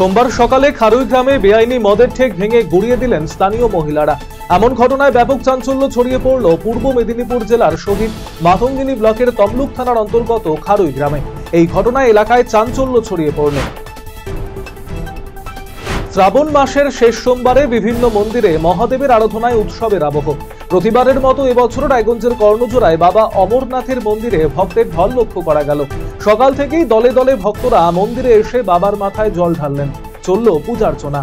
সোমবার সকালে খারুই গ্রামে বেআইনি মদের ঠেক ভেঙে গুড়িয়ে দিলেন স্থানীয় মহিলারা। এমন ঘটনায় ব্যাপক চাঞ্চল্য ছড়িয়ে পড়ল পূর্ব মেদিনীপুর জেলার শহীদ মাতঙ্গিনী ব্লকের তমলুক থানার অন্তর্গত খারুই গ্রামে। এই ঘটনায় এলাকায় চাঞ্চল্য ছড়িয়ে পড়ল। শ্রাবণ মাসের শেষ সোমবারে বিভিন্ন মন্দিরে মহাদেবের আরাধনায় উৎসবের আবহ। প্রতিবারের মতো এবছর রায়গঞ্জের কর্ণজোড়ায় বাবা অমরনাথের মন্দিরে ভক্তের ঢল লক্ষ্য করা গেল। সকাল থেকেই দলে দলে ভক্তরা মন্দিরে এসে বাবার মাথায় জল ঢাললেন, চলল পূজার্চনা।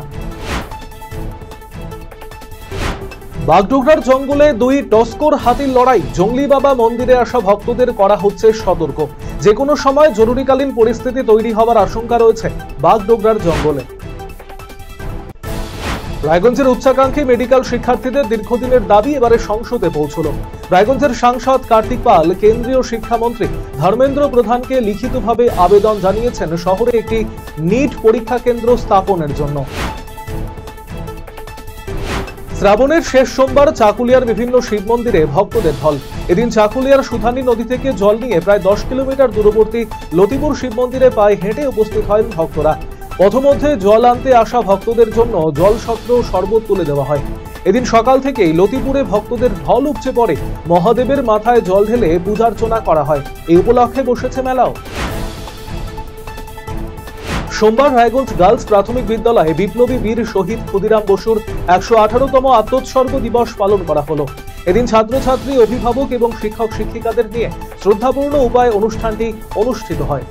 বাগডোগরার জঙ্গলে দুই টস্কর হাতির লড়াই। জঙ্গলি বাবা মন্দিরে আসা ভক্তদের করা হচ্ছে সতর্ক। যে কোনো সময় জরুরিকালীন পরিস্থিতি তৈরি হওয়ার আশঙ্কা রয়েছে বাগডোগরার জঙ্গলে। রায়গঞ্জের উচ্চাকাঙ্ক্ষী মেডিকেল শিক্ষার্থীদের দীর্ঘদিনের দাবি এবারে সংসদে পৌঁছল। রায়গঞ্জের সাংসদ কার্তিক পাল কেন্দ্রীয় শিক্ষামন্ত্রী ধর্মেন্দ্র প্রধানকে লিখিতভাবে আবেদন জানিয়েছেন শহরে একটি নিট পরীক্ষা কেন্দ্র স্থাপনের জন্য। শ্রাবণের শেষ সোমবার চাকুলিয়ার বিভিন্ন শিব মন্দিরে ভক্তদের ঢল। এদিন চাকুলিয়ার সুধানী নদী থেকে জল নিয়ে প্রায় 10 কিলোমিটার দূরবর্তী লতিপুর শিব মন্দিরে পায়ে হেঁটে উপস্থিত হন ভক্তরা। পথমধ্যে জল আনতে আসা ভক্তদের জন্য জলছত্র শরবত তুলে দেওয়া হয়। এদিন সকাল থেকেই লতিপুরে ভক্তদের ঢল উপচে পড়ে। মহাদেবের মাথায় জল ঢেলে পূজার্চনা করা হয়। এই উপলক্ষে বসেছে মেলাও। সোমবার রায়গঞ্জ গার্লস প্রাথমিক বিদ্যালয়ে বিপ্লবী বীর শহীদ ক্ষুদিরাম বসুর 118তম আত্মোৎসর্গ দিবস পালন করা হলো। এদিন ছাত্রছাত্রী, অভিভাবক এবং শিক্ষক শিক্ষিকাদের নিয়ে শ্রদ্ধাপূর্ণ উপায়ে অনুষ্ঠানটি অনুষ্ঠিত হয়।